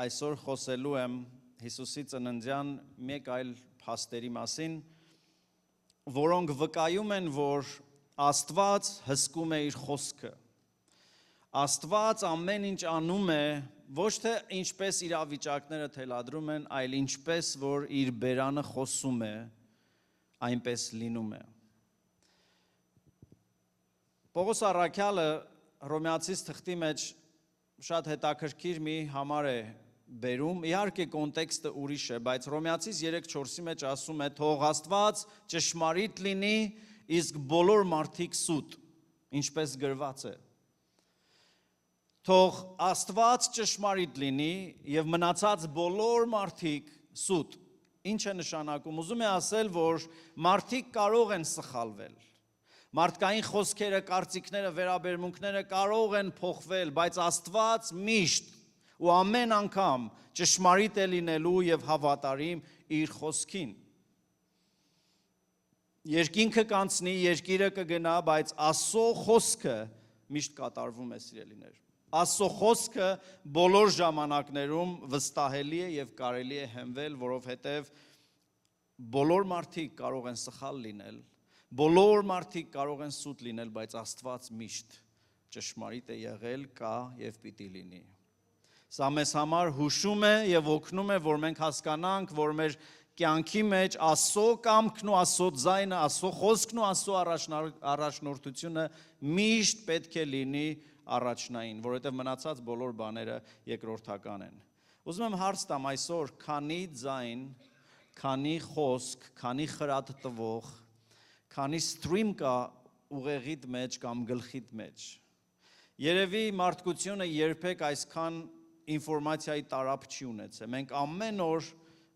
այսօր խոսելու եմ Հիսուսի ծննդյան մեկ այլ փաստերի մասին, որոնք վկայում են, որ Աստված հսկում է իր խոսքը։ Աստված ամեն ինչ անում է, ոչ թե ինչպես իրավիճակները թելադրում են, այլ ինչպես որ իր բերանը խոսում է, այնպես լինում է։ Պողոս առաքյալը Հռոմեացիս թղթի մեջ շատ հետաքրքիր մի համար է բերում, իհարկե կոնտեքստը ուրիշ է, բայց Հռոմեացիս 3:4-ի մեջ ասում է, թող Աստված ճշմարիտ լինի, իսկ բոլոր մարդիկ սուտ, ինչպես գրված է։ Թող Աստված ճշմարիտ լինի եւ մնացած բոլոր մարդիկ սուտ։ Ինչ է նշանակում։ Ուզում է ասել, որ մարդիկ կարող են սխալվել։ Մարդկային խոսքերը, կարծիքները, վերաբերմունքները կարող են փոխվել, բայց Աստված միշտ ու ամեն անգամ ճշմարիտ է լինելու եւ հավատարիմ իր խոսքին։ Երկինքը կանցնի, երկիրը կգնա, բայց Աստծո խոսքը միշտ կատարվում է, սիրելիներ։ Աստծո խոսքը բոլոր ժամանակներում վստահելի է եւ կարելի է հենվել, որովհետեւ բոլոր մարդիկ կարող են սխալ լինել, բոլոր մարդիկ կարող են սուտ լինել, բայց Աստված միշտ ճշմարիտ է եղել, կա եւ պիտի լինի։ Սա մեզ համար հուշում է եւ օգնում է, որ մենք հասկանանք, որ մեր կյանքի մեջ Աստծո կամքն ու Աստծո ձայնը, Աստծո խոսքն ու Աստծո առաջնորդությունը միշտ պետք է լինի առաջնային, որովհետև մնացած բոլոր բաները երկրորդական են։ Ուզում եմ հարց տամ այսօր, քանի ձայն, քանի խոսք, քանի խրատ տվող, քանի սթրիմ կա ուղեղիդ մեջ կամ գլխիդ մեջ։ Երևի մարդկությունը երբեք այսքան ինֆորմացիայի տարափ չի ունեցել։ Մենք ամեն օր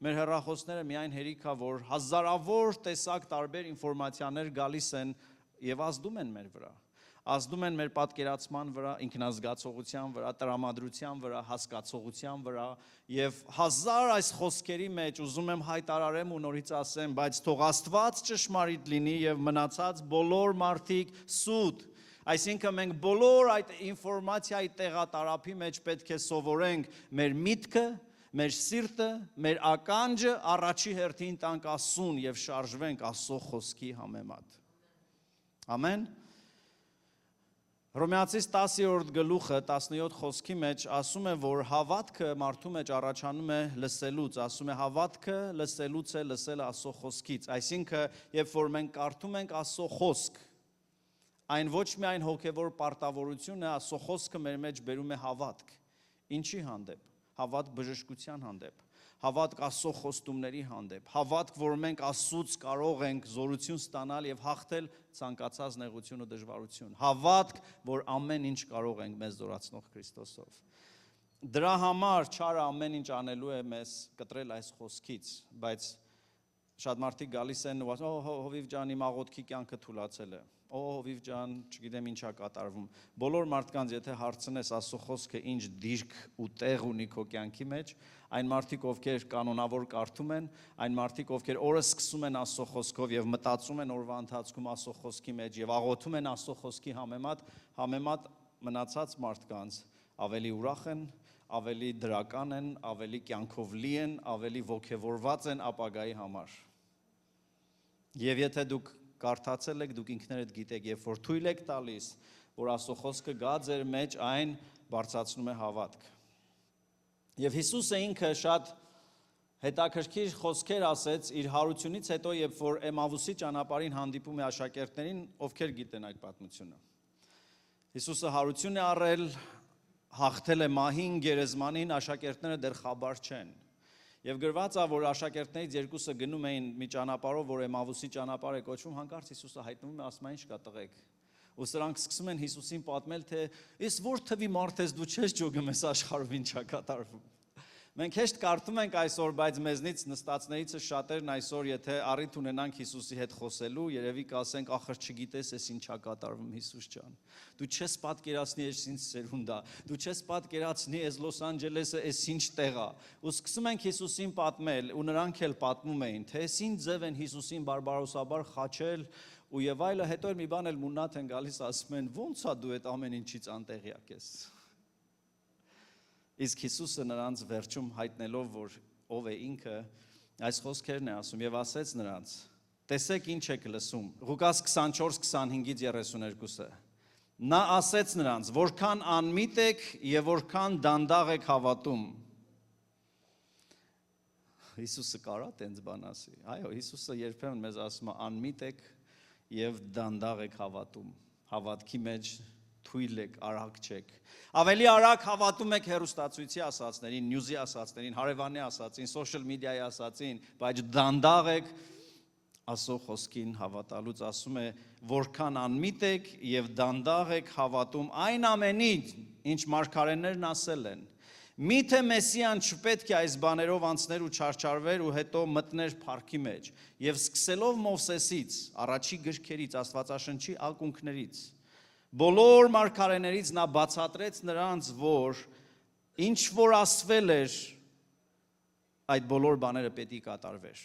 մեր հեռախոսները միայն հերիք է, որ հազարավոր տեսակ տարբեր ինֆորմացիաներ գալիս են եւ ազդում են մեր վրա։ Ազդում են մեր պատկերացման վրա, ինքնազգացողության վրա, տրամադրության վրա, հասկացողության վրա եւ հազար այս խոսքերի մեջ ուզում եմ հայտարարեմ ու նորից ասեմ, բայց թող Աստված ճշմարիտ լինի եւ մնացած բոլոր մարդիկ սուտ։ Այսինքն մենք բոլոր այդ ինֆորմացիայի տեղատարափի մեջ պետք է սովորենք մեր միտքը, մեր սիրտը, մեր ականջը առաջի հերթին տանք Աստծուն եւ շարժվենք Աստծո խոսքի համեմատ։ Ամեն։ Հռոմեացիս 10-րդ գլուխը 17 խոսքի մեջ ասում է, որ հավատքը մարդու մեջ առաջանում է լսելուց, ասում է հավատքը լսելուց է, լսելը Աստծո խոսքից, այսինքն երբ որ մենք կարդում ենք Աստծո խոսք, այն ոչ միայն հոգևոր պարտավորություն է, Աստծո խոսքը մեր մեջ բերում է հավատք, ինչի հանդեպ, հավատք բժշկության հանդեպ, հավատք Աստծո խոստումների հանդեպ, հավատք, որ մենք Աստծուց կարող ենք զորություն ստանալ եւ հաղթել ցանկացած նեղություն ու դժվարություն, հավատք, որ ամեն ինչ կարող ենք մեզ զորացնող Քրիստոսով։ Դրա համար չարը ամեն ինչ անելու է մեզ կտրել այս խոսքից, բայց շատ մարդիկ գալիս են ու ասում, հովիվ ջան, իմ աղոթքի կյանքը թուլացել է, հովիվ ջան, չգիտեմ ինչա կատարվում։ Բոլոր մարդկանց եթե հարցնես Աստծո խոսքը ինչ դիրք ու տեղ ունի քո կյանքի մեջ, այն մարդիկ, ովքեր կանոնավոր կարդում են, այն մարդիկ, ովքեր օրը սկսում են Աստծո խոսքով եւ մտածում են օրվա ընթացքում Աստծո խոսքի մեջ եւ աղոթում են Աստծո խոսքի համեմատ մնացած մարդկանց ավելի ուրախ են, ավելի դրական են, ավելի կյանքով լի են, ավելի ոգևորված են ապագայի համար։ Եվ եթե դուք կարդացել եք, դուք ինքներդ գիտեք, երբ որ թույլ եք տալիս, որ Աստծո խոսքը գա ձեր մեջ, այն բարձրացնում է հավատք։ Եվ Հիսուսը ինքը շատ հետաքրքիր խոսքեր ասեց իր հարությունից հետո, երբ որ Էմավուսի ճանապարհին հանդիպում է աշակերտներին, ովքեր գիտեն այդ պատմությունը։ Հիսուսը հարություն է առել, հաղթել է մահին, գերեզմանին, աշակերտները դեռ խաբար չեն։ Եվ գրված է, որ աշակերտներից երկուսը գնում էին մի ճանապարհով, որ Էմավուսի ճանապարհ է կոչվում, հանկարծ Հիսուսը հայտնվում է, ասում է, ինչ կա տղեկ։ Ու սրանք սկսում են Հիսուսին պատմել, թե «Ես որ թվի մարդ ես, դու չես ջոգում ես աշխարհում ինչա կատարվում»։ Մենք հեշտ կարդում ենք այսօր, բայց մեզնից նստածներից շատերն այսօր, եթե առիթ ունենանք Հիսուսի հետ խոսելու, երևի կասենք, ախր չգիտես, ես ինչա կատարվում Հիսուս ջան։ Դու չես պատկերացնի, ես ինչ սերունդ է, դու չես պատկերացնի, ես Լոս Անջելեսը, ես ինչ տեղ է։ Ու սկսում ենք Հիսուսին պատմել, ու նրանք էլ պատմում էին, թե ես ինչ ձև են Հիսուսին բարբարոսաբար խաչել, ու եւ այլը, հետո մի բան էլ մուննաթ են գալիս, ասում են, ո՞նց է դու այդ ամեն ինչից անտեղյակ ես։ Իսկ Հիսուսը նրանց վերջում հայտնելով, որ ով է ինքը, այս խոսքերն է ասում եւ ասեց նրանց. տեսեք ինչ եք լսում։ Ղուկաս 24:25-32-ը։ Նա ասեց նրանց. որքան անմիտ եք եւ որքան դանդաղ եք հավատում։ Հիսուսը կարա տենց բան ասի։ Այո, Հիսուսը երբեմն մեզ ասում է անմիտ եք եւ դանդաղ եք հավատում։ Հավատքի մեջ թույլ եք, արագ չեք։ Ավելի արագ հավատում եք հեռուստացույցի ասածներին, նյուզի ասածներին, հարևանի ասածին, սոցիալ մեդիայի ասածին, բայց դանդաղ եք Աստծո խոսքին հավատալուց ասում է, որքան անմիտ եք եւ դանդաղ եք հավատում այն ամենին, ինչ մարգարեներն ասել են։ Միթե Մեսիան չպետք է այս բաներով անցներ ու չարչարվեր ու հետո մտներ փառքի մեջ եւ սկսելով Մովսեսից, առաջի գրքերից, Աստվածաշնչի ակունքներից, բոլոր մարգարեներից նա բացատրեց նրանց, որ ինչ որ ասվել էր, այդ բոլոր բաները պետք է կատարվեր։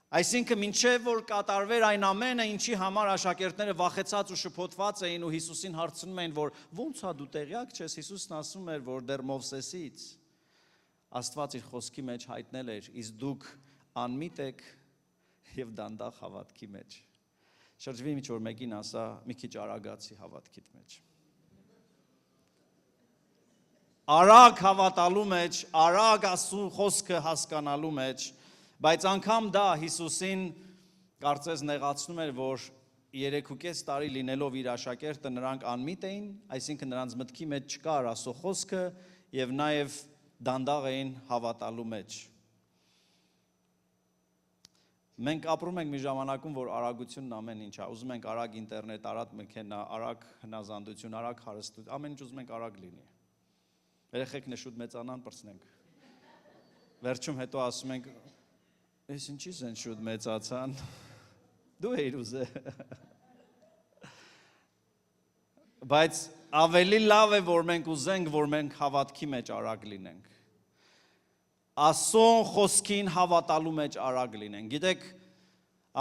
Այսինքն մինչև որ կատարվեր այն ամենը, ինչի համար աշակերտները վախեցած ու շփոթված էին ու Հիսուսին հարցնում էին, որ ո՞նց է դու տեղյակ չես, Հիսուսն ասում էր, որ դեռ Մովսեսից Աստված իր խոսքի մեջ հայտնել էր, իսկ դուք անմիտ եք եւ դանդաղ հավատքի մեջ։ Շրջվի ինչ որ մեկին ասա, մի քիչ արագացի հավատքիդ մեջ։ Արագ հավատալու մեջ, արագ Աստծո խոսքը հասկանալու մեջ, բայց անգամ դա Հիսուսին կարծես նեղացնում էր, որ 3.5 տարի լինելով իր աշակերտը նրանք անմիտ էին, այսինքն նրանց մտքի մեջ չկար Աստծո խոսքը եւ նաեւ դանդաղ էին հավատալու մեջ։ Մենք ապրում ենք մի ժամանակում, որ արագությունն ամեն ինչ է, ուզում ենք արագ ինտերնետ, արագ մեքենա, արագ հնազանդություն, արագ հարստություն, ամեն ինչ ուզում ենք արագ լինի։ Երեխեքն է շուտ մեծանան, պրծնենք։ Վերջում հետո ասում ենք, «Էս ինչի՞ս են շուտ մեծացան»։ Դու էիր ուզել։ Բայց ավելի լավ է, որ մենք ուզենք, որ մենք հավատքի մեջ արագ լինենք։ Աստծո խոսքին հավատալու մեջ արագ լինենք։ Գիտեք,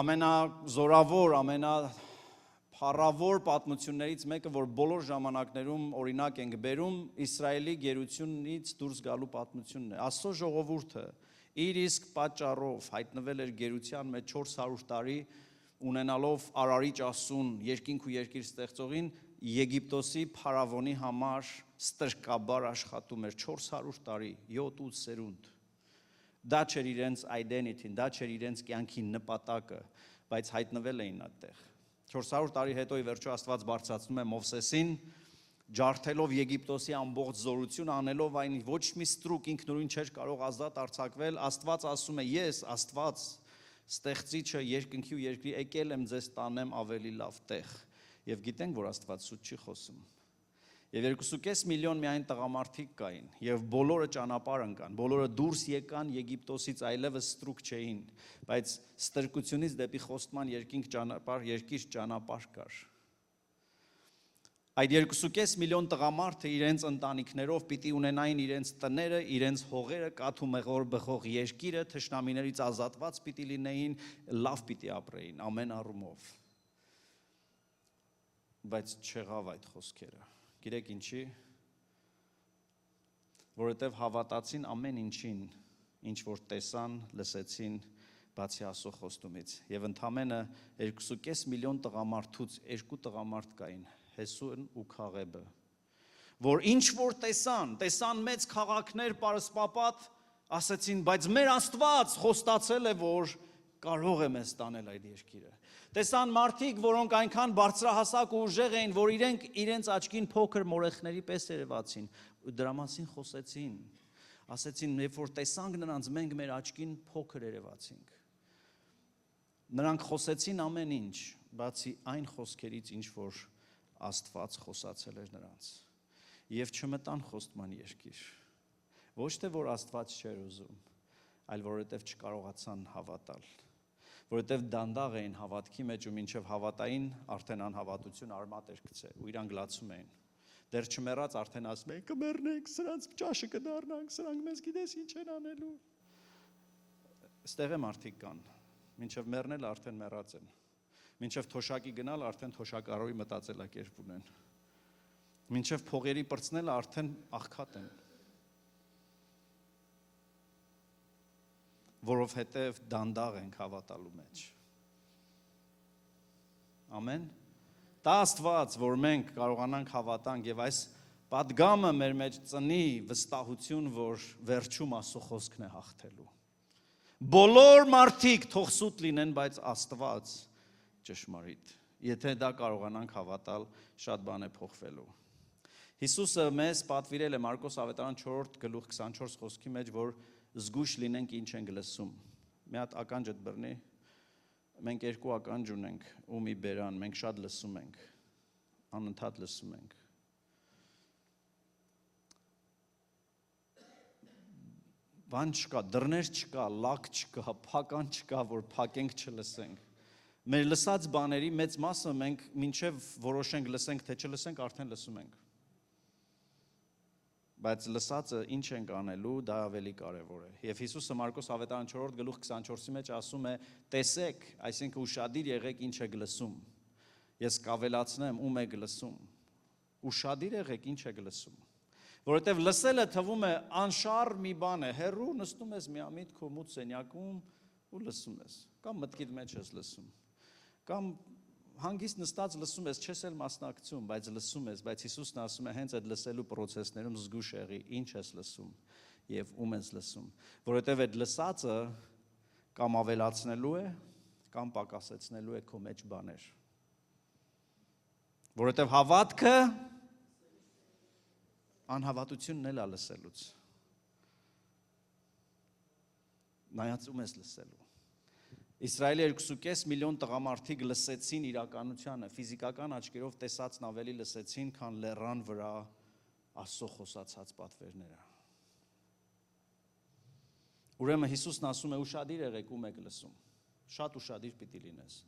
ամենազորավոր, ամենափառավոր պատմություններից մեկը, որ բոլոր ժամանակներում օրինակ ենք բերում, Իսրայելի գերությունից դուրս գալու պատմությունն է։ Աստծո ժողովուրդը իր իսկ պատճառով հայտնվել էր գերության մեջ 400 տարի, ունենալով Արարիչ Աստծուն, երկինք ու երկիր ստեղծողին, Եգիպտոսի փարավոնի համար ստրկաբար աշխատում էր 400 տարի, 7-8 սերունդ։ Դա չէր իրենց identity-ն, դա չէր իրենց կյանքի նպատակը, բայց հայտնվել էին այդտեղ։ 400 տարի հետո ի վերջո Աստված բարձրացնում է Մովսեսին, ջարդելով Եգիպտոսի ամբողջ զորություն, անելով այն ոչ մի ստրուկ ինքնուրույն չէր կարող ազատ արձակվել, Աստված ասում է. ես Աստված ստեղծիչը երկնքի ու երկրի եկել եմ ձեզ տանեմ ավելի լավ տեղ։ Եվ գիտենք, որ Աստված սուտ չի խոսում։ Եվ 2.5 միլիոն միայն տղամարդիկ կային, եւ բոլորը ճանապարհ ընկան, բոլորը դուրս եկան Եգիպտոսից, այլևս ստրուկ չէին, բայց ստրկությունից դեպի խոստման երկիր ճանապարհ կար։ Այդ 2.5 միլիոն տղամարդը իրենց ընտանիքներով պիտի ունենային իրենց տները, իրենց հողերը, կաթ ու մեղավոր բխող երկիրը, թշնամիներից ազատված պիտի լինեին, լավ պիտի ապրեին ամեն առումով։ Բայց չեղավ այդ խոսքերը։ Գիտեք ինչի։ Որովհետև հավատացին ամեն ինչին, ինչ որ տեսան, լսեցին, բացի Աստծո խոստումից։ Եվ ընդամենը 2.5 միլիոն տղամարդուց 2 տղամարդ կային, Հեսուն ու Քաղեբը, որ ինչ որ տեսան մեծ քաղաքներ, պարսպապատ, ասեցին, բայց մեր Աստված խոստացել է, որ կարող է մեզ տանել այդ երկիրը։ Տեսան մարդիկ, որոնք այնքան բարձրահասակ ու ուժեղ էին, որ իրենց աչքին փոքր մորեխների պես երևացին, ու դրա մասին խոսեցին։ Ասեցին, երբ որ տեսանք նրանց, մենք մեր աչքին փոքր երևացինք։ Նրանք խոսեցին ամեն ինչ, բացի այն խոսքերից, ինչ որ Աստված խոսացել էր նրանց։ Եվ չմտան խոստման երկիր։ Ոչ թե որ Աստված չէր ուզում, այլ որովհետև չկարողացան հավատալ։ Որովհետև դանդաղ էին հավատքի մեջ ու մինչև հավատային արդեն անհավատություն արմատ էր գցել ու իրանք լացում էին։ Դեռ չմեռած արդեն ասում էին կմեռնենք, սրանց ճաշը կդառնանք, սրանք մեզ գիտես ինչ են անելու։ Ստեղ է մարդիկ կան, մինչև մեռնել արդեն մեռած են։ Մինչև թոշակի գնալ արդեն թոշակառոյի մտածելակերպ ունեն։ Մինչև փողերի պրծնելը արդեն աղքատ են։ Որովհետև դանդաղ ենք հավատալու մեջ։ Ամեն։ Դա Աստված, որ մենք կարողանանք հավատանք եւ այս պատգամը մեր մեջ ծնի վստահություն, որ վերջում Աստծո խոսքն է հաղթելու։ Բոլոր մարդիկ թող սուտ լինեն, բայց Աստված ճշմարիտ։ Եթե դա կարողանանք հավատալ, շատ բան է փոխվելու։ Հիսուսը մեզ պատվիրել է Մարկոս ավետարան 4 գլուխ 24 խոսքի մեջ, որ զգույշ լինենք ինչ ենք լսում։ Մի հատ ականջը բռնի, մենք երկու ականջ ունենք ու մի բերան, մենք շատ լսում ենք, անընդհատ լսում ենք։ Բան չկա, դռներ չկա, լակ չկա, փական չկա, որ փակենք չլսենք։ Մեր լսած բաների մեծ մասը մենք մինչև որոշենք լսենք, թե չլսենք, արդեն լսում ենք։ Բայց լսածը ինչ ենք անելու, դա ավելի կարևոր է։ Եվ Հիսուսը Մարկոս ավետարան 4 գլուխ 24-ի մեջ ասում է. տեսեք, այսինքն ուշադիր եղեք ինչ եք լսում։ Ես կավելացնեմ, ում եք լսում։ Ուշադիր եղեք ինչ եք լսում։ Որովհետև լսելը թվում է անշարժ մի բան է, հեռու նստում ես միամիտ քո մութ սենյակում ու լսում ես, կամ մտքիդ մեջ ես լսում, կամ հանգիստ նստած լսում ես, չես էլ մասնակցում, բայց լսում ես, բայց Հիսուսն ասում է հենց այդ լսելու process-ներում զգուշ եղի, ինչ ես լսում եւ ում ես լսում, որովհետև այդ լսածը կամ ավելացնելու է, կամ պակասեցնելու է քո մեջ բաներ։ Որովհետև հավատքը անհավատությունն էլ է լսելուց։ Նայած ում ես լսելու։ Իսրայելի 2.5 միլիոն տղամարդիկ լսեցին իրականությանը, ֆիզիկական աչքերով տեսածն ավելի լսեցին, քան լեռան վրա Աստծո խոսացած պատվերները։ Ուրեմն Հիսուսն ասում է ուշադիր եղեք ում եք լսում, շատ ուշադիր պիտի լինես։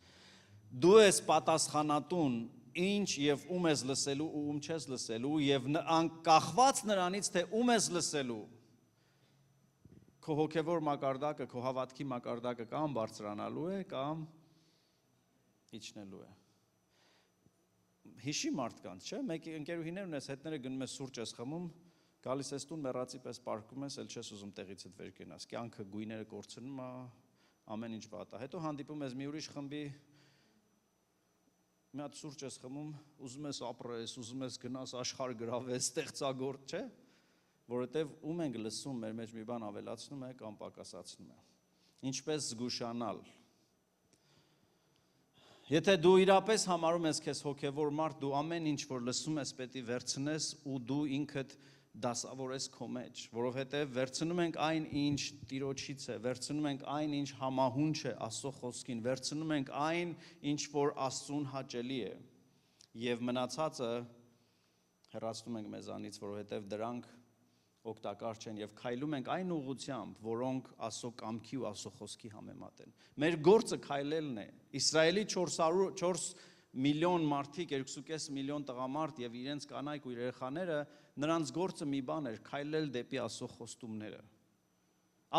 Դու ես պատասխանատուն ինչ եւ ում ես լսելու ու ում չես լսելու եւ անկախված նրանից թե ում ես լսելու քո հոգևոր մակարդակը, քո հավատքի մակարդակը կամ բարձրանալու է, կամ իջնելու է։ Հիշի մարդկանց, չէ՞, մեկ ընկերուհիներ ունես, հետները գնում ես սուրճ ես խմում, գալիս ես տուն, մեռածի պես պարկում ես, էլ չես ուզում տեղիցդ վեր կենաս, կյանքը գույները կորցնում է, ամեն ինչ վատ է։ Հետո հանդիպում ես մի ուրիշ խմբի, մի հատ սուրճ ես խմում, ուզում ես ապրես, ուզում ես գնաս աշխարհ գրավես, ստեղծագործ, չէ՞։ Որովհետև ում ենք լսում, մեր մեջ մի բան ավելացնում է կամ պակասացնում է։ Ինչպես զգուշանալ։ Եթե դու իրապես համարում ես քեզ հոգևոր մարդ, դու ամեն ինչ որ լսում ես պետք է վերցնես ու դու ինքդ դասավորես քո մեջ, որովհետև վերցնում ենք այն, ինչ Տիրոջից է, վերցնում ենք այն, ինչ համահունչ է Աստծո խոսքին, վերցնում ենք այն, ինչ որ Աստծուն հաճելի է, եւ մնացածը հեռացնում ենք մեզանից, որովհետև դրանք օգտակար չեն եւ քայլում ենք այն ուղղությամբ, որոնք Աստծո կամքի ու Աստծո խոսքի համեմատ են։ Մեր գործը քայլելն է։ Իսրայելի 4 միլիոն մարդիկ, 2.5 միլիոն տղամարդ եւ իրենց կանայք ու երեխաները, նրանց գործը մի բան էր՝ քայլել դեպի Աստծո խոստումները։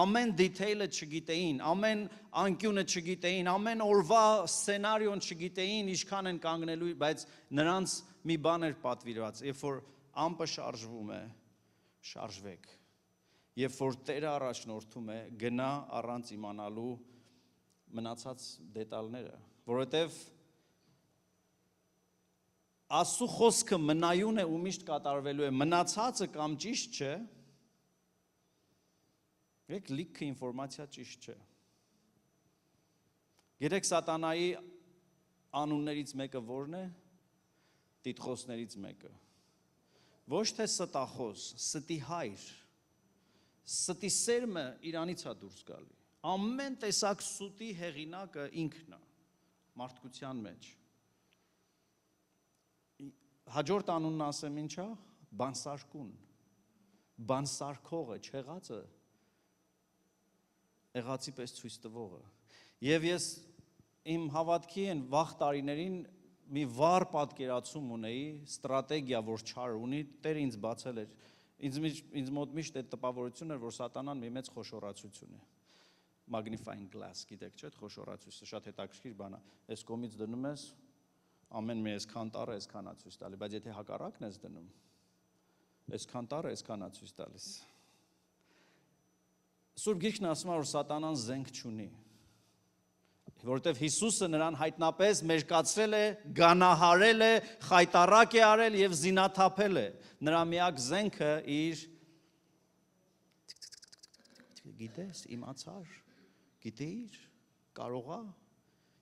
Ամեն դիթեյլը չգիտեին, ամեն անկյունը չգիտեին, ամեն օրվա սցենարիոն չգիտեին, ինչքան են կանգնելու, բայց նրանց մի բան էր պատվիրված, երբ որ ամպը շարժվում է, շարժվեք, երբ որ Տերը առաջնորդում է, գնա առանց իմանալու մնացած դետալները, որովհետև Աստծո խոսքը մնայուն է ու միշտ կատարվելու է, մնացածը կամ ճիշտ չէ, եք լիքը ինֆորմացիա ճիշտ չէ։ Գիտեք սատանայի անուններից մեկը որն է, տիտղոսներից մեկը, ոչ թե ստախոս, ստի հայր, ստի սերմը իրանից է դուրս գալի, ամեն տեսակ սուտի հեղինակը ինքն է, մարդկության մեջ, հաջորդ անունն ասեմ ինչա, բանսարկուն, բանսարկողը, չեղածը, եղածի պես ցույց տվողը, եւ ես իմ հավատքի են վաղ տարիներին մի վառ պատկերացում ունեի, ստրատեգիա, որ չար ունի, Տերը ինձ բացել էր, ինձ մոտ միշտ այդ տպավորությունն էր, որ սատանան մի մեծ խոշորացություն է, magnifying glass, գիտեք չէ, խոշորացույցը շատ հետաքրքիր բան է, այս կողմից դնում ես, ամեն մի այսքան տառը այսքան է ցույց տալի, բայց եթե հակառակն ես դնում, այսքան տառը այսքան է ցույց տալիս։ Սուրբ Գիրքն ասում է, որ սատանան զենք չունի, որովհետև Հիսուսը նրան հայտնապես մերկացրել է, գանահարել է, խայտառակ է արել եւ զինաթափել է։ Նրա միակ զենքը իր գիտես, իմացար, գիտեիր, կարողա,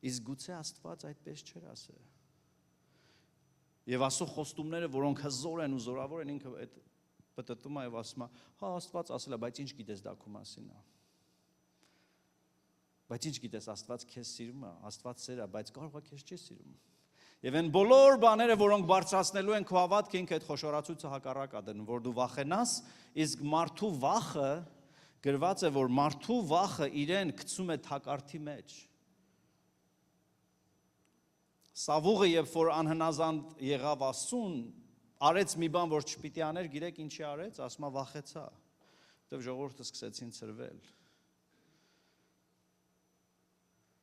իսկ գուցե Աստված այդպես չէր ասել։ Եվ ասո խոստումները, որոնք հզոր են ու զորավոր են, ինքը այդ պտտում է եւ ասում է, հա Աստված ասել է, բայց ինչ գիտես դա քո մասին է։ Բայց ինչ գիտես, Աստված քեզ սիրում է, Աստված սեր է, բայց կարող է քեզ չի սիրում։ Եվ այն բոլոր բաները, որոնք բարձրացնելու են քո հավատքը, ինքը այդ խոշորացույցը հակառակ է դնում, որ դու վախենաս, իսկ մարդու վախը գրված է, որ մարդու վախը իրեն գցում է թակարդի մեջ։ Սավուղը, երբ որ անհնազանդ եղավ Աստծուն, արեց մի բան, որ չպիտի աներ, գիրեք ինչի արեց, ասում է վախեցա, որտեղ ժողովուրդը սկսեցին ցրվել։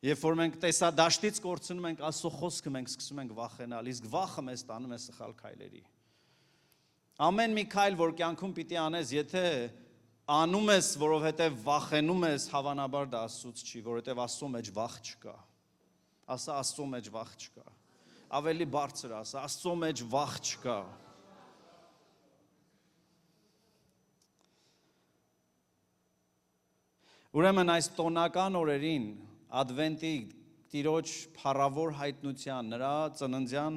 Երբ որ մենք տեսադաշտից կորցնում ենք Աստծո խոսքը, մենք սկսում ենք վախենալ, իսկ վախը մեզ տանում է սխալ քայլերի։ Ամեն մի քայլ, որ կյանքում պիտի անես, եթե անում ես, որովհետև վախենում ես, հավանաբար դա Աստծուց չի, որովհետև Աստծո մեջ վախ չկա։ Ասա Աստծո մեջ վախ չկա։ Ավելի բարձր ասա, Աստծո մեջ վախ չկա։ Ուրեմն այս տոնական օրերին Ադվենտի Տիրոջ փառավոր հայտնության, նրա ծննդյան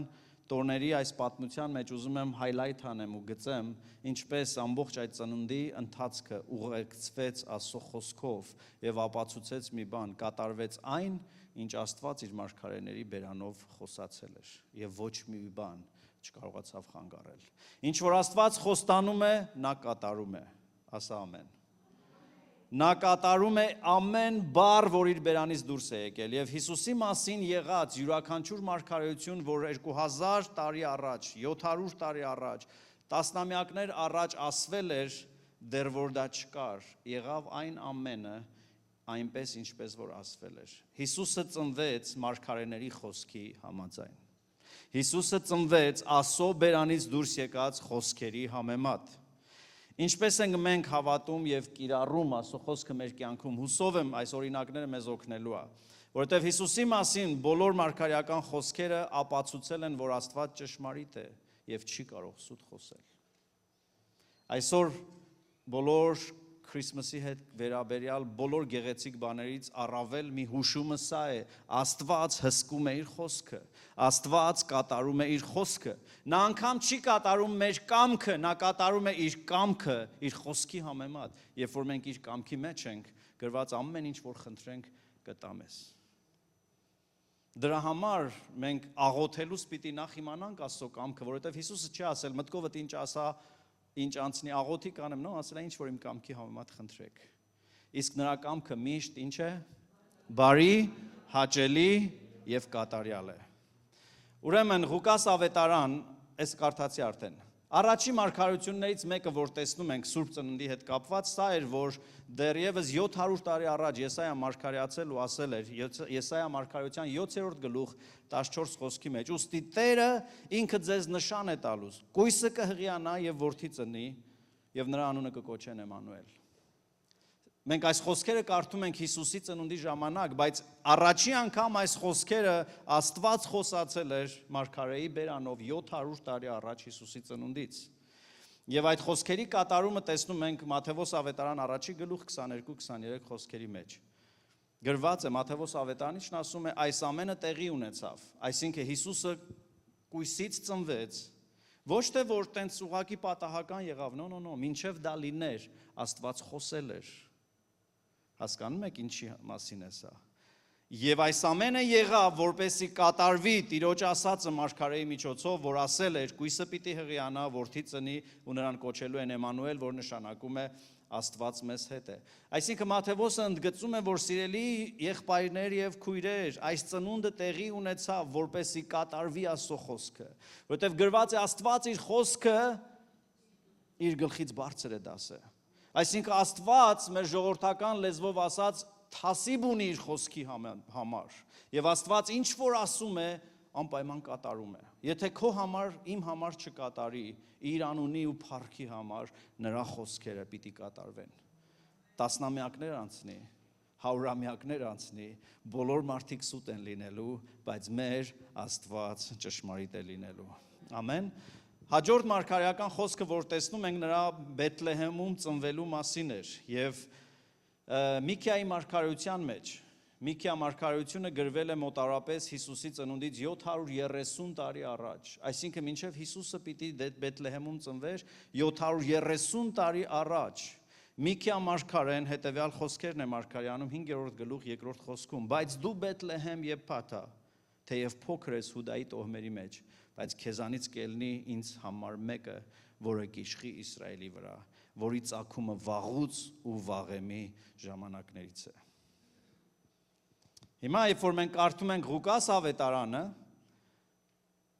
տոների այս պատմության մեջ ուզում եմ highlight անեմ ու գծեմ, ինչպես ամբողջ այդ ծննդի ընթացքը ուղեկցվեց Աստծո խոսքով եւ ապացուցեց մի բան, կատարվեց այն, ինչ Աստված իր մարգարեների բերանով խոսացել էր եւ ոչ մի բան չկարողացավ խանգարել։ Ինչ որ Աստված խոստանում է, նա կատարում է։ Ասա ամեն։ Նա կատարում է ամեն բառ, որ իր բերանից դուրս է եկել եւ Հիսուսի մասին եղած յուրաքանչյուր մարգարեություն, որ 2000 տարի առաջ, 700 տարի առաջ, տասնամյակներ առաջ ասվել էր, դեռ որ դա չկար, եղավ այն ամենը այնպես ինչպես որ ասվել էր։ Հիսուսը ծնվեց մարգարեների խոսքի համաձայն։ Հիսուսը ծնվեց Աստծո բերանից դուրս եկած խոսքերի համեմատ։ Ինչպես ենք մենք հավատում եւ կիրառում Աստծո խոսքը մեր կյանքում, հուսով եմ այս օրինակները մեզ օգնելու է, որովհետեւ Հիսուսի մասին բոլոր մարգարեական խոսքերը ապացուցել են, որ Աստված ճշմարիտ է եւ չի կարող սուտ խոսել։ Այսօր բոլոր Քրիսմասի հետ վերաբերյալ բոլոր գեղեցիկ բաներից առավել մի հուշումը սա է. Աստված հսկում է իր խոսքը, Աստված կատարում է իր խոսքը, նա անգամ չի կատարում մեր կամքը, նա կատարում է իր կամքը իր խոսքի համեմատ, երբ որ մենք իր կամքի մեջ ենք, գրված ամեն ինչ որ խնդրենք կտա մեզ։ Դրա համար մենք աղոթելուց պիտի նախ իմանանք Աստծո կամքը, որովհետև Հիսուսը չի ասել մտքովդ ինչ ասա, ինչ անցնի աղոթի կանեմ, նո, ասել է ինչ որ իմ կամքի համեմատ խնդրեք։ Իսկ նրա կամքը միշտ ինչ է, բարի, հաճելի եւ կատարյալ է։ Ուրեմն Ղուկաս ավետարան, այս կարդացի արդեն։ Առաջի մարգարեություններից մեկը, որ տեսնում ենք Սուրբ Ծննդի հետ կապված, սա էր, որ դեռևս 700 տարի առաջ Եսայա մարգարեացել ու ասել էր, Եսայա մարգարեության 7-րդ գլուխ 14 խոսքի մեջ. «Ուստի Տերը ինքը ձեզ նշան է տալուս, կույսը կհղիանա եւ որդի ծնի, եւ նրա անունը կկոչեն Էմանուել»։ Մենք այս խոսքերը կարդում ենք Հիսուսի ծնունդի ժամանակ, բայց առաջի անգամ այս խոսքերը Աստված խոսացել էր մարգարեի բերանով 700 տարի առաջ Հիսուսի ծնունդից։ Եվ այդ խոսքերի կատարումը տեսնում ենք Մատթեոս ավետարան առաջի գլուխ 22-23 խոսքերի մեջ։ Գրված է Մատթեոս ավետարանիչն ասում է, այս ամենը տեղի ունեցավ, այսինքն Հիսուսը կույսից ծնվեց, ոչ թե որ տենց ուղակի պատահական եղավ, նո, մինչև դա լիներ, Աստված խոսել էր։ Հասկանում եք ինչի մասին է սա։ Եվ այս ամենը եղավ, որպեսզի կատարվի Տիրոջ ասածը մարգարեի միջոցով, որ ասել էր, կույսը պիտի հղիանա, որդի ծնի ու նրան կոչելու են Էմանուել, որ նշանակում է Աստված մեզ հետ է։ Այսինքն Մատթեոսը ընդգծում է, որ սիրելի եղբայրներ եւ քույրեր, այս ծնունդը տեղի ունեցավ, որպեսզի կատարվի Աստծո խոսքը, որովհետեւ գրված է Աստված իր խոսքը իր գլխից բարձր է դասը։ Այսինքն Աստված մեր ժողովրդական լեզվով ասած թասիբ ունի իր խոսքի համար։ Եվ Աստված ինչ որ ասում է, անպայման կատարում է։ Եթե քո համար, իմ համար չկատարի, իր անունի ու փառքի համար նրա խոսքերը պիտի կատարվեն։ Տասնամյակներ անցնի, հարյուրամյակներ անցնի, բոլոր մարդիկ սուտ են լինելու, բայց մեր Աստված ճշմարիտ է լինելու։ Ամեն։ Հաջորդ մարգարեական խոսքը, որ տեսնում ենք, նրա Բեթլեհեմում ծնվելու մասին էր, եւ Միքիայի մարգարեության մեջ Միքիա մարգարեությունը գրվել է մոտարապես Հիսուսի ծնունդից 730 տարի առաջ, այսինքն մինչև Հիսուսը պիտի Բեթլեհեմում ծնվեր 730 տարի առաջ։ Միքիա մարգարեն հետևյալ խոսքերն է մարգարեանում 5-րդ գլուխ 2-րդ խոսքում. բայց դու Բեթլեհեմ Եփաթա, թեև փոքր ես Հուդայի տոհմերի մեջ, բայց քեզանից կելնի ինձ համար մեկը, որը կիշխի Իսրայելի վրա, որի ծագումը վաղուց ու վաղեմի ժամանակներից է։ Հիմա, երբ որ մենք կարդում ենք Ղուկաս ավետարանը,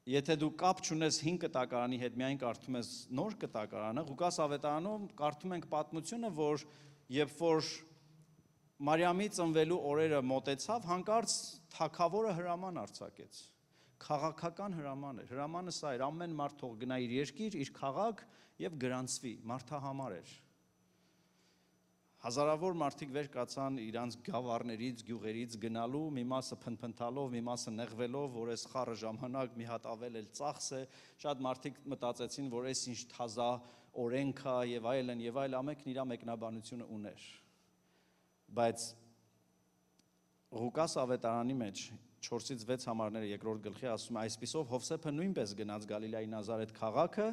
եթե դու կապ չունես 5 կտակարանի հետ, միայն կարդում ես նոր կտակարանը, Ղուկաս ավետարանում կարդում ենք պատմությունը, որ երբ որ Մարիամի ծնվելու օրերը մոտեցավ, հանկարծ թագավորը հրաման արձակեց։ Քաղաքական հրաման էր։ Հրամանը սա էր, ամեն մարդ թող գնա իր երկիր, իր քաղաք եւ գրանցվի, մարդահամար էր։ Հազարավոր մարդիկ վեր կացան իրանց գավառներից, գյուղերից գնալու, մի մասը փնփնթալով, մի մասը նեղվելով, որ այս խառը ժամանակ մի հատ ավել էլ ծախս է, շատ մարդիկ մտածեցին, որ այս ինչ թազա օրենք է եւ այլն, ամենքն իր մեկնաբանությունը ուներ։ Բայց Ղուկաս ավետարանի մեջ 4-ից 6 համարները 2-րդ գլխի ասում է, այսպիսով Հովսեփը նույնպես գնաց Գալիլայի Նազարեթ քաղաքը,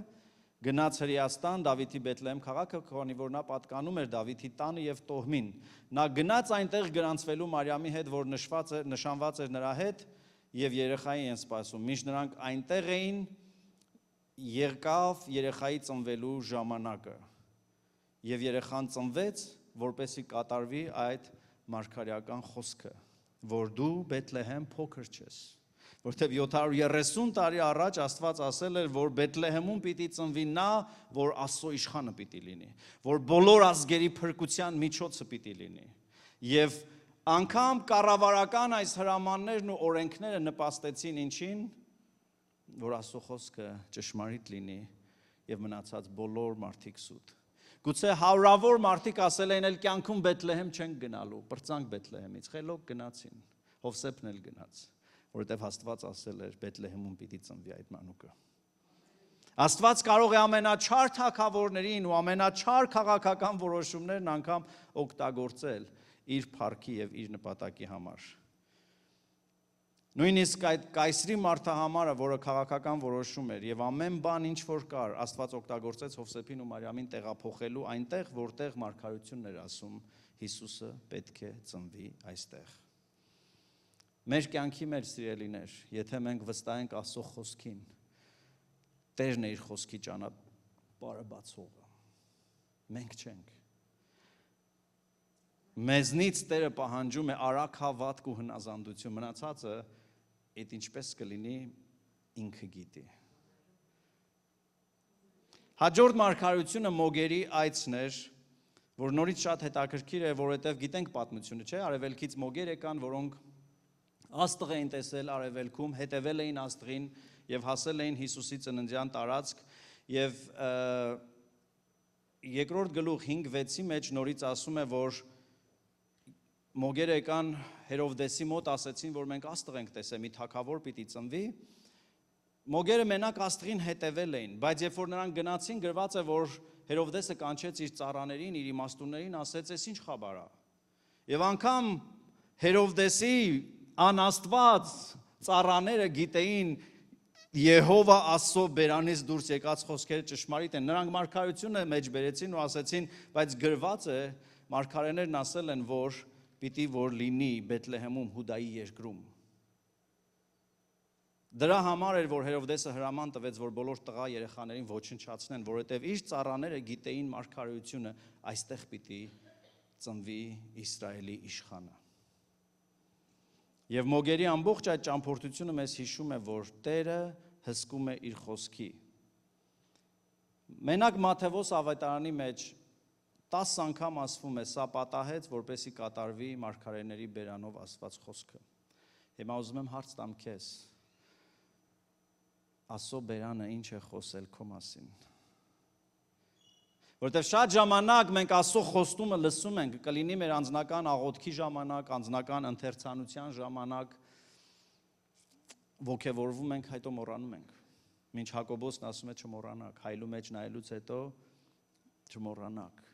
գնաց Հրեաստան, Դավիթի Բեթլեհեմ քաղաքը, քանի որ նա պատկանում էր Դավիթի տանը եւ տոհմին։ Նա գնաց այնտեղ գրանցվելու Մարիամի հետ, որ նշանված էր նրա հետ, եւ երեխային են սպասում։ Մինչ նրանք այնտեղ էին, եկավ երեխայի ծնվելու ժամանակը։ Եվ երեխան ծնվեց, որպեսզի կատարվի այդ մարգարեական խոսքը, որ դու Բեթլեհեմ փոքր չես, որտեղ 730 տարի առաջ Աստված ասել էր, որ Բեթլեհեմում պիտի ծնվի նա, որ Աստծո իշխանը պիտի լինի, որ բոլոր ազգերի փրկության միջոցը պիտի լինի։ Եվ անգամ կառավարական այս հրամաններն ու օրենքները նպաստեցին ինչին, որ Աստծո խոսքը ճշմարիտ լինի եւ մնացած բոլոր մարդիկ սուտ։ Գուցե հարյուրավոր մարդիկ ասել էին, էլ կյանքում Բեթլեհեմ չենք գնալու, պրծանք Բեթլեհեմից, խելոք գնացին, Հովսեփն էլ գնաց, որովհետև Աստված ասել էր Բեթլեհեմում պիտի ծնվի այդ մանուկը։ Աստված կարող է ամենաչար թագավորներին ու ամենաչար քաղաքական որոշումներն անգամ օգտագործել իր փառքի եւ իր նպատակի համար։ Նույնիսկ այդ կայսրի մարդահամարը, որը քաղաքական որոշում էր եւ ամեն բան ինչ որ կար, Աստված օգտագործեց Հովսեփին ու Մարիամին տեղափոխելու այնտեղ, որտեղ մարգարեությունն էր ասում, Հիսուսը պետք է ծնվի այստեղ։ Մեր կյանքի մեջ, սիրելիներ, եթե մենք վստահենք Աստծո խոսքին, Տերն է իր խոսքի ճանապարհը բացողը։ Մենք չենք։ Մեզնից Տերը պահանջում է արագ հավատք ու հնազանդություն, մնացածը այդ ինչպես կլինի ինքը գիտի։ Հաջորդ մարգարեությունը Մոգերի այցն էր, որ նորից շատ հետաքրքիր է, որովհետև գիտենք պատմությունը, չէ՞, արևելքից Մոգեր եկան, որոնք աստղ էին տեսել արևելքում, հետևել էին աստղին եւ հասել էին Հիսուսի ծննդյան տարածք եւ երկրորդ գլուխ 5-6-ի մեջ նորից ասում է, որ Մոգերը եկան Հերովդեսի մոտ, ասեցին, որ մենք աստղ ենք տեսել, մի թագավոր պիտի ծնվի։ Մոգերը մենակ աստղին հետևել էին, բայց երբ որ նրանք գնացին, գրված է, որ Հերովդեսը կանչեց իր ծառաներին, իր իմաստուններին, ասեց, «Էս ինչ խաբար է»։ Եվ անգամ Հերովդեսի անաստված ծառաները գիտեին Եհովա Աստծո բերանից դուրս եկած խոսքերը ճշմարիտ են։ Նրանք մարգարեությունը մեջ բերեցին ու ասեցին, բայց գրված է, մարգարեներն ասել են, որ պիտի որ լինի Բեթլեհեմում Հուդայի երկրում։ Դրա համար էր, որ Հերովդեսը հրաման տվեց, որ բոլոր տղա երեխաներին ոչնչացնեն, որովհետև իր ծառաները գիտեին մարգարեությունը, այստեղ պիտի ծնվի Իսրայելի իշխանը։ Եվ Մոգերի ամբողջ այդ ճամփորդությունը մեզ հիշում է, որ Տերը հսկում է իր խոսքի։ Մենակ Մատթեոս ավետարանի մեջ 10 անգամ ասվում է, սա պատահեց, որպեսզի կատարվի մարգարեների բերանով ասված խոսքը։ Հիմա ուզում եմ հարց տամ քեզ, Աստծո բերանը ինչ է խոսել քո մասին։ Որտեվ շատ ժամանակ մենք Աստծո խոստումը լսում ենք, կլինի մեր անձնական աղոթքի ժամանակ, անձնական ընթերցանության ժամանակ, ոգևորվում ենք, հետո մոռանում ենք։ Մինչ Հակոբոսն ասում է չմոռանաք, հայլու մեջ նայելուց հետո չմոռանաք։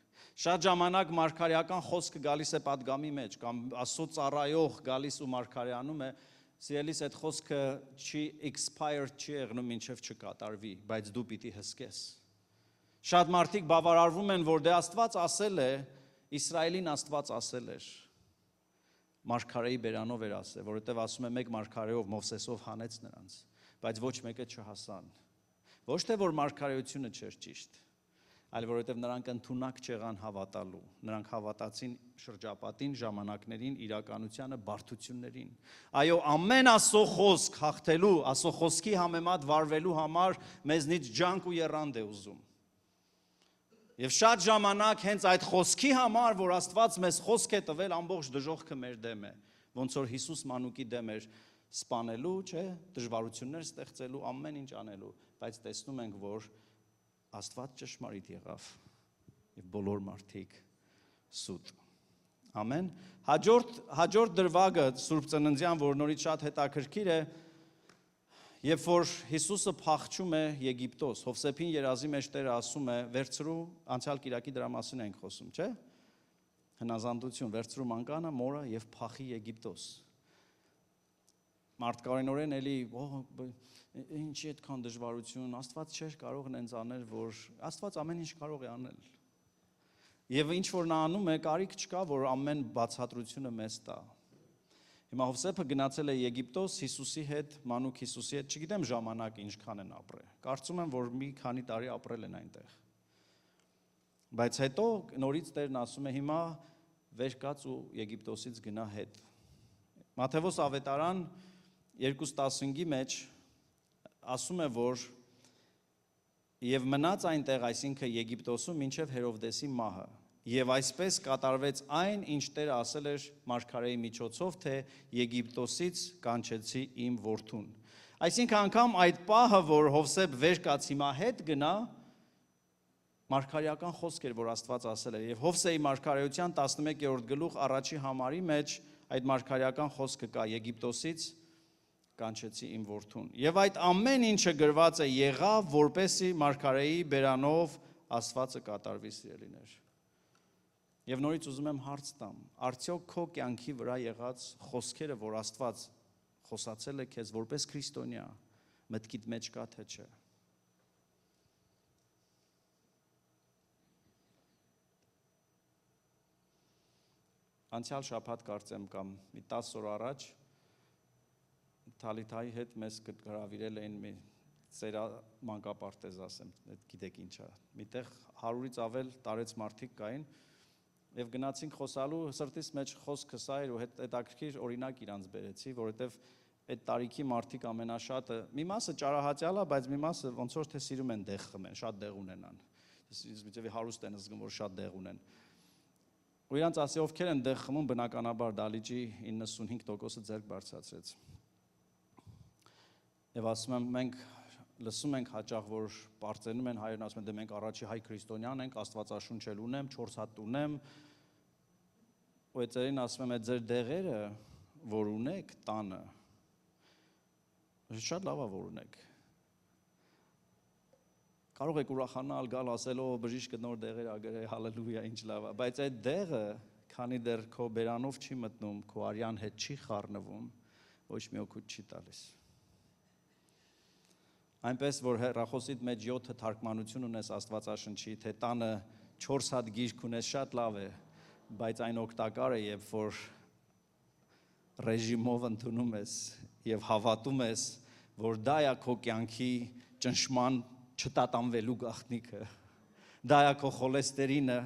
Շատ ժամանակ մարգարեական խոսքը գալիս է պատգամի մեջ, կամ Աստծո ծառայող գալիս ու մարգարեանում է, սիրելիս այդ խոսքը չի expired չի եղնում մինչև չկատարվի, բայց դու պիտի հսկես։ Շատ մարդիկ բավարարվում են, որ դե Աստված ասել է, Իսրայելին Աստված ասել էր, մարգարեի բերանով էր ասել, որովհետև ասում է մեկ մարգարեով Մովսեսով հանեց նրանց, բայց ոչ մեկը չհասան։ Ոչ թե որ մարգարեությունը չէր ճիշտ, այլ որովհետև նրանք ընդունակ չեղան հավատալու, նրանք հավատացին շրջապատին, ժամանակներին, իրականությանը, բարդություններին։ Այո, ամեն Աստծո խոսք հաղթելու, Աստծո խոսքի համեմատ վարվելու համար մեզնից ջանք ու եռանդ է ուզում։ Եվ շատ ժամանակ հենց այդ խոսքի համար, որ Աստված մեզ խոսք է տվել, ամբողջ դժոխքը մեր դեմ է, ոնց որ Հիսուս մանուկի դեմ էր սպանելու, չէ, դժվարություններ ստեղծելու, ամեն ինչ անելու, բայց տեսնում ենք, որ Աստված ճշմարիտ եղավ եւ բոլոր մարդիկ սուտ։ Ամեն։ Հաջորդ դրվագը Սուրբ Ծննդյան, որ նորից շատ հետաքրքիր է, երբ որ Հիսուսը փախչում է Եգիպտոս, Հովսեփին երազի մեջ Տերը ասում է, վերցրու, անցյալ կիրակի դրա մասին ենք խոսում, չէ՞։ Հնազանդություն, վերցրու մանկանը, մորը եւ փախի Եգիպտոս։ Մարդկարենորեն էլի, ինչի այդքան դժվարություն, Աստված չէր կարող նենց անել, որ Աստված ամեն ինչ կարող է անել։ Եվ ինչ որ նա անում է, կարիք չկա, որ ամեն բացատրությունը մեզ տա։ Հիմա Հովսեփը գնացել է Եգիպտոս Հիսուսի հետ, մանուկ Հիսուսի հետ, չգիտեմ ժամանակը ինչքան են ապրել։ Կարծում եմ, որ մի քանի տարի ապրել են այնտեղ։ Բայց հետո նորից Տերն ասում է հիմա վեր կաց ու Եգիպտոսից գնա հետ։ Մատթեոս ավետարան 2:15-ի մեջ ասում է, որ եւ մնաց այնտեղ, այսինքն Եգիպտոսում, մինչև Հերովդեսի մահը։ Եվ այսպես կատարվեց այն, ինչ Տերը ասել էր մարգարեի միջոցով, թե Եգիպտոսից կանչեցի իմ որդուն։ Այսինքն անգամ այդ պահը, որ Հովսեփ վեր կաց հիմա հետ գնա, մարգարեական խոսք էր, որ Աստված ասել էր։ Եվ Հովսեի մարգարեության 11-րդ գլուխ առաջի համարի մեջ այդ մարգարեական խոսքը կա Եգիպտոսից կանչեցի իմ որդուն։ Եվ այդ ամեն ինչը գրված է եղավ, որպեսզի մարգարեի բերանով ասվածը կատարվի, սիրելիներ։ Եվ նորից ուզում եմ հարց տամ, արդյոք քո կյանքի վրա եղած խոսքերը, որ Աստված խոսացել է քեզ որպես քրիստոնյա, մտքիդ մեջ կա թե չէ։ Անցյալ շաբաթ կարծեմ կամ մի 10 օր առաջ Թալիթայի հետ մեզ հրավիրել էին մի մանկապարտեզ, ասեմ, գիտեք ինչ է։ Միտեղ 100-ից ավել տարեց մարդիկ կային եւ գնացինք խոսալու, սրտիս մեջ խոսքը սա էր ու հետաքրքիր օրինակ իրանց բերեցի, որովհետեւ այդ տարիքի մարդիկ ամենաշատը մի մասը ճարահատյալ է, բայց մի մասը ոնց որ թե սիրում են դեղ խմեն, շատ դեղ ունենան։ Ես միտեղ հարուստ են զգում, որ շատ դեղ ունեն։ Ու իրանց ասի ովքեր են դեղ խմում, բնականաբար դալիճի 95%-ը ձեռք բարձրացրեց։ Եվ ասում եմ, մենք լսում ենք հաճախ, որ պարծենում են հայերն, ասում են, դե մենք առաջի հայ քրիստոնյան ենք, Աստվածաշունչ էլ ունեմ, 4 հատ ունեմ, ու այդերին ասում եմ, այդ ձեր դեղերը, որ ունեք տանը, շատ լավ է, որ ունեք։ Կարող եք ուրախանալ, գալ ասել, օ, բժիշկը նոր դեղեր ա գրել, հալելույա, ինչ լավ է, բայց այդ դեղը, քանի դեռ քո բերանով չի մտնում, քո արյան հետ չի խառնվում, ոչ մի օգուտ չի տալիս։ Այնպես, որ հեռախոսիդ մեջ 7 թարգմանություն ունես Աստվածաշնչի, թե տանը 4 հատ գիրք ունես, շատ լավ է, բայց այն օգտակար է, երբ որ ռեժիմով ընդունում ես եւ հավատում ես, որ դա է քո կյանքի ճնշման չտատանվելու գաղտնիքը, դա է քո խոլեստերինը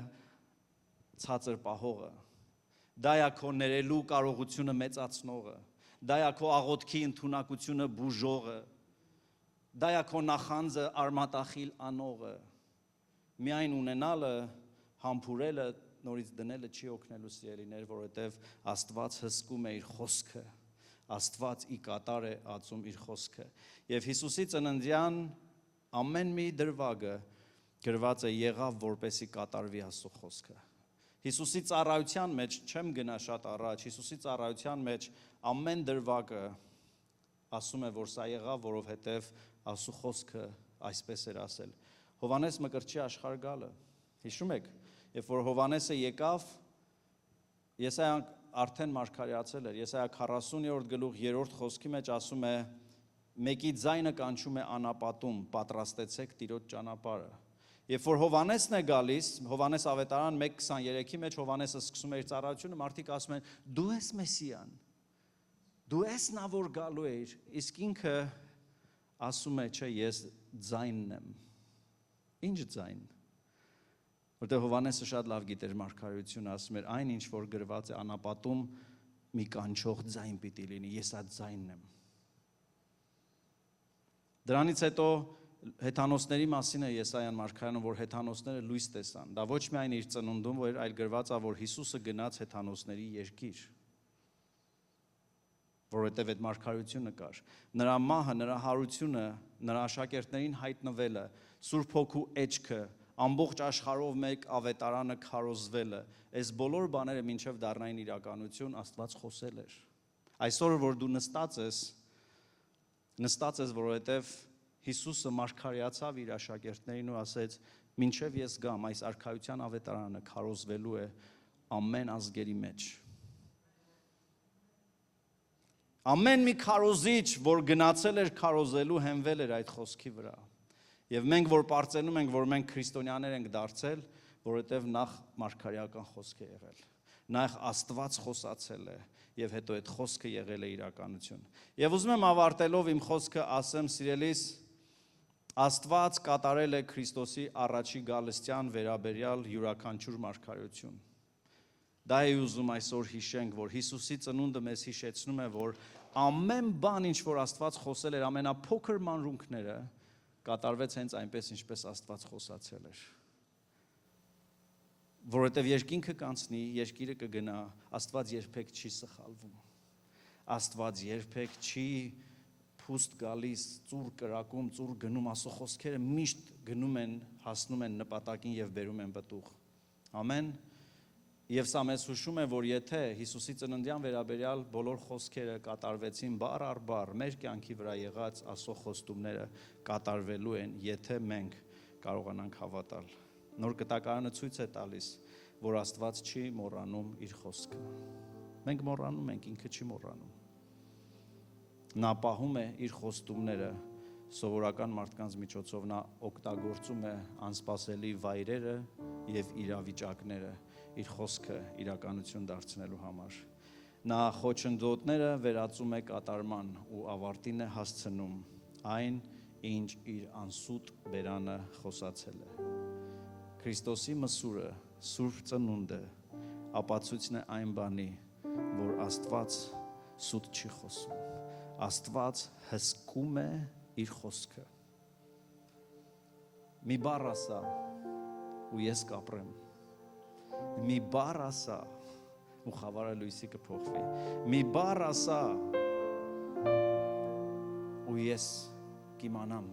ցածր պահողը, դա է քո ներելու կարողությունը մեծացնողը, դա է քո աղոթքի ընդունակությունը բուժողը, դա է քո նախանձը արմատախիլ անողը, միայն ունենալը, համբուրելը, նորից դնելը չի օգնելու, սիրելիներ, որովհետև Աստված հսկում է իր խոսքը, Աստված ի կատար է ածում իր խոսքը։ Եվ Հիսուսի ծննդյան ամեն մի դրվագը գրված է եղավ, որպեսի կատարվի Աստծո խոսքը։ Հիսուսի ծառայության մեջ չեմ գնա շատ առաջ, Հիսուսի ծառայության մեջ ամեն դրվագը ասում է, որ սա եղավ, որովհետև Աստծո խոսքը այսպես էր ասել։ Հովհաննես Մկրտչի աշխարհ գալը, հիշում եք, երբ որ Հովհաննեսը եկավ, Եսայան արդեն մարգարեացել էր, Եսայա 40-րդ գլուխ 3-րդ խոսքի մեջ ասում է. «Մեկի ձայնը կանչում է անապատում, պատրաստեցեք Տիրոջ ճանապարհը»։ Երբ որ Հովհաննեսն է գալիս, Հովհաննես ավետարան 1:23-ի մեջ Հովհաննեսը սկսում է իր ծառայությունը, մարդիկ ասում են. «Դու ես Մեսիան, դու ես նա, որ գալու էր», իսկ ինքը ասում է, չէ, ես ձայնն եմ։ Ինչ ձայն։ Որտեղ Հովհաննեսը շատ լավ գիտեր մարգարեությունը, ասում էր, այն ինչ որ գրված է անապատում, մի կանչող ձայն պիտի լինի, ես այդ ձայնն եմ։ Դրանից հետո հեթանոսների մասին է Եսայան մարգարեանում, որ հեթանոսները լույս տեսան։ Դա ոչ միայն իր ծնունդում էր, այլ գրված է, որ Հիսուսը գնաց հեթանոսների երկիր, որովհետև այդ մարգարեությունը կար։ Նրա մահը, նրա հարությունը, նրա աշակերտներին հայտնվելը, Սուրբ Հոգու էջքը, ամբողջ աշխարհով մեկ ավետարանը քարոզվելը, այս բոլոր բաները մինչև դառնային իրականություն Աստված խոսել էր։ Այսօր որ դու նստած ես, որովհետև Հիսուսը մարգարեացավ իր աշակերտներին ու ասեց. «Մինչև ես գամ, այս արքայության ավետարանը քարոզվելու է ամեն ազգերի մեջ»։ Ամեն մի քարոզիչ, որ գնացել էր քարոզելու, հենվել էր այդ խոսքի վրա։ Եվ մենք որ պարծենում ենք, որ մենք քրիստոնյաներ ենք դարձել, որովհետև նախ մարգարեական խոսք է եղել։ Նախ Աստված խոսացել է, եւ հետո այդ խոսքը եղել է իրականություն։ Եվ ուզում եմ ավարտելով իմ խոսքը ասեմ, սիրելիս, Աստված կատարել է Քրիստոսի առաջի գալստյան վերաբերյալ յուրաքանչյուր մարգարեություն։ Դա է ուզում այսօր հիշենք, որ Հիսուսի ծնունդը մեզ հիշեցնում է, որ ամեն բան, ինչ որ Աստված խոսել էր, ամենափոքր մանրունքները կատարվեց հենց այնպես, ինչպես Աստված խոսացել էր։ Որովհետև երկինքը կանցնի, երկիրը կգնա, Աստված երբեք չի սխալվում։ Աստված երբեք չի փուստ գալիս, ծուր կրակում, ծուր գնում, Աստծո խոսքերը միշտ գնում են, հասնում են նպատակին եւ բերում են պտուղ։ Ամեն։ Եվ սա մեզ հուշում է, որ եթե Հիսուսի ծննդյան վերաբերյալ բոլոր խոսքերը կատարվեցին բառ առ բառ, մեր կյանքի վրա եղած Աստծո խոստումները կատարվելու են, եթե մենք կարողանանք հավատալ։ Նոր Կտակարանը ցույց է տալիս, որ Աստված չի մոռանում իր խոսքը։ Մենք մոռանում ենք, ինքը չի մոռանում։ Նա պահում է իր խոստումները սովորական մարդկանց միջոցով, նա օգտագործում է անսպասելի վայրերը եւ իրավիճակները իր խոսքը իրականություն դարձնելու համար։ Նա խոչընդոտները վերածում է կատարման ու ավարտին է հասցնում այն, ինչ իր անսուտ բերանը խոսացել է։ Քրիստոսի մսուրը, Սուրբ ծնունդը ապացույցն է այն բանի, որ Աստված սուտ չի խոսում։ Աստված հսկում է իր խոսքը։ Մի բառ ասա ու ես կապրեմ։ Մի բառ ասա ու խավարը լույսի կփոխվի։ Մի բառ ասա ու ես կիմանամ,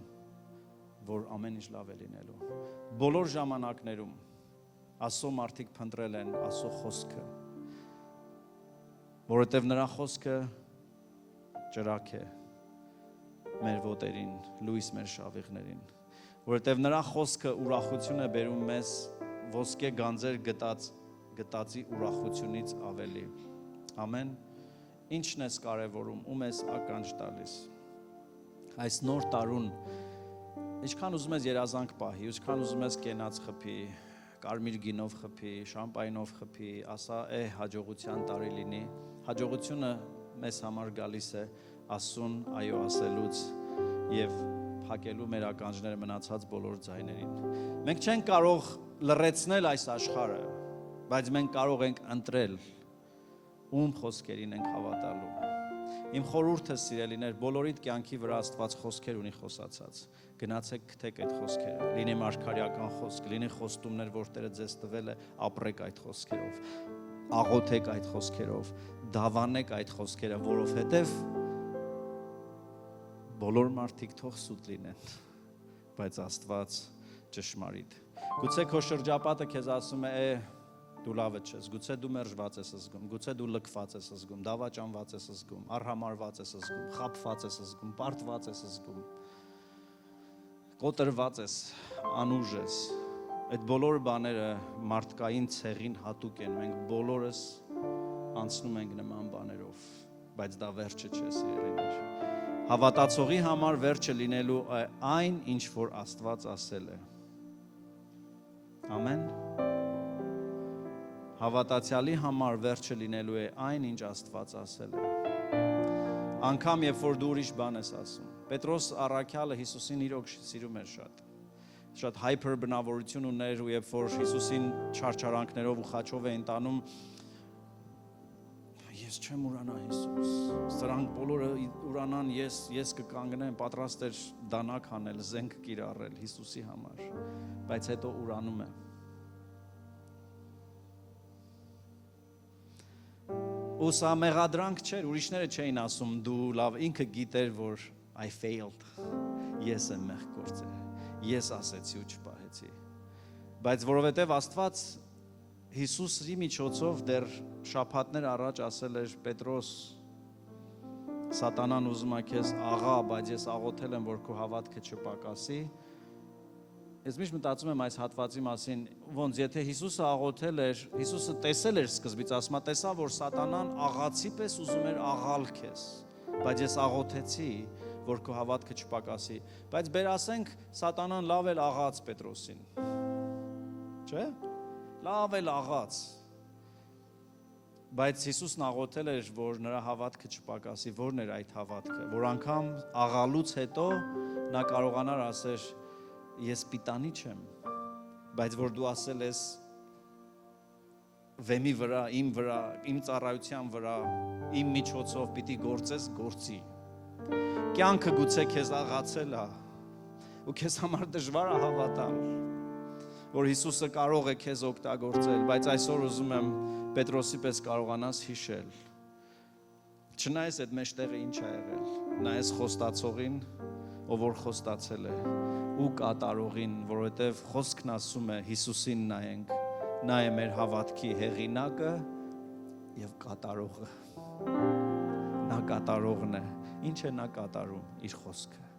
որ ամեն ինչ լավ է լինելու։ Բոլոր ժամանակներում Աստծո մարդիկ փնտրել են Աստծո խոսքը, որովհետև նրա խոսքը ճրագ է մեր ոտերին, լույս մեր շավիղներին, որովհետև նրա խոսքը ուրախություն է բերում մեզ ոսկե գանձեր գտածի ուրախությունից ավելի։ Ամեն։ Ինչն ես կարևորում, ում ես ականջ տալիս։ Այս նոր տարուն ինչքան ուզում ես երազանք պահի, ինչքան ուզում ես կենաց խփի, կարմիր գինով խփի, շամպայնով խփի, ասա հաջողության տարի լինի։ Հաջողությունը մեզ համար գալիս է Աստծուն այո ասելուց եւ փակելու մեր ականջները մնացած բոլոր ձայներին։ Մենք չենք կարող լռեցնել այս աշխարհը, բայց մենք կարող ենք ընտրել ում խոսքերին ենք հավատալու։ Իմ խորհուրդը սիրելիներ, բոլորիդ կյանքի վրա Աստված խոսքեր ունի խոսացած։ Գնացեք գտեք այդ խոսքերը, լինի մարգարեական խոսք, լինի խոստումներ, որ Տերը ձեզ տվել է, ապրեք այդ խոսքերով, աղոթեք այդ խոսքերով, դավանեք այդ խոսքերը, որովհետև բոլոր մարդիկ թող սուտ լինեն, բայց Աստված ճշմարիտ։ Գուցե քո շրջապատը քեզ ասում է, դու լավը չես, գուցե դու մերժված ես զգում, գուցե դու լքված ես զգում, դավաճանված ես զգում, արհամարված ես զգում, խաբված ես զգում, պարտված ես զգում, կոտրված ես, անուժ ես։ Այդ բոլոր բաները մարդկային ցեղին հատուկ են, մենք բոլորս անցնում ենք նման բաներով, բայց դա վերջը չէ, սիրելիներ։ Հավատացողի համար վերջը լինելու այն, ինչ որ Աստված ասել է։ Ամեն։ Հավատացյալի համար վերջը լինելու է այն, ինչ Աստված ասել է։ Անկամ երբ որ դու ուրիշ բան ես ասում։ Պետրոս առաքյալը Հիսուսին իրոք սիրում էր շատ հայփր բնավորություն ուներ, ու երբ որ Հիսուսին չարչարանքներով ու խաչով էին տանում, ես չեմ ուրանա Հիսուս, սրանք բոլորը ուրանան, ես կկանգնեմ, պատրաստ էր դանակ անել, զենք կիրառել Հիսուսի համար, բայց հետո ուրանում է։ Ու սա մեղադրանք չէր, ուրիշները չէին ասում, դու լավ, ինքը գիտեր, որ I failed, ես եմ մեղ գործել, ես ասեցի ու չպահեցի, բայց որովհետև Աստված Հիսուսի միջոցով դեռ շաբաթներ առաջ ասել էր Պետրոս, սատանան ուզում է քեզ աղա, բայց ես աղոթել եմ, որ քո հավատքը չպակասի։ Ես միշտ մտածում եմ այս հատվածի մասին, ոնց եթե Հիսուսը աղոթել էր, Հիսուսը տեսել էր սկզբից, ասում է, տեսա, որ սատանան աղացի պես ուզում էր աղալ քեզ, բայց ես աղոթեցի, որ քո հավատքը չպակասի, բայց բեր ասենք սատանան լավ էլ աղաց Պետրոսին, չէ՞, լավ էլ աղաց, բայց Հիսուսն աղոթել էր, որ նրա հավատքը չպակասի, որն էր այդ հավատքը, որ անգամ աղալուց հետո նա կարողանար ասել, ես պիտանի չեմ, բայց որ դու ասել ես վեմի վրա, իմ ծառայության վրա, իմ միջոցով պիտի գործես, գործի։ Կյանքը գուցե քեզ աղացել է, ու քեզ համար դժվար է հավատալ, որ Հիսուսը կարող է քեզ օգտագործել, բայց այսօր ուզում եմ Պետրոսի պես կարողանաս հիշել։ Չնայես այդ մեջտեղը ինչ է եղել, նայես խոստացողին, ով որ խոստացել է, ու կատարողին, որովհետև խոսքն ասում է Հիսուսին նայենք, նա է մեր հավատքի հեղինակը եւ կատարողը։ Նա կատարողն է, ինչ է նա կատարում իր խոսքը։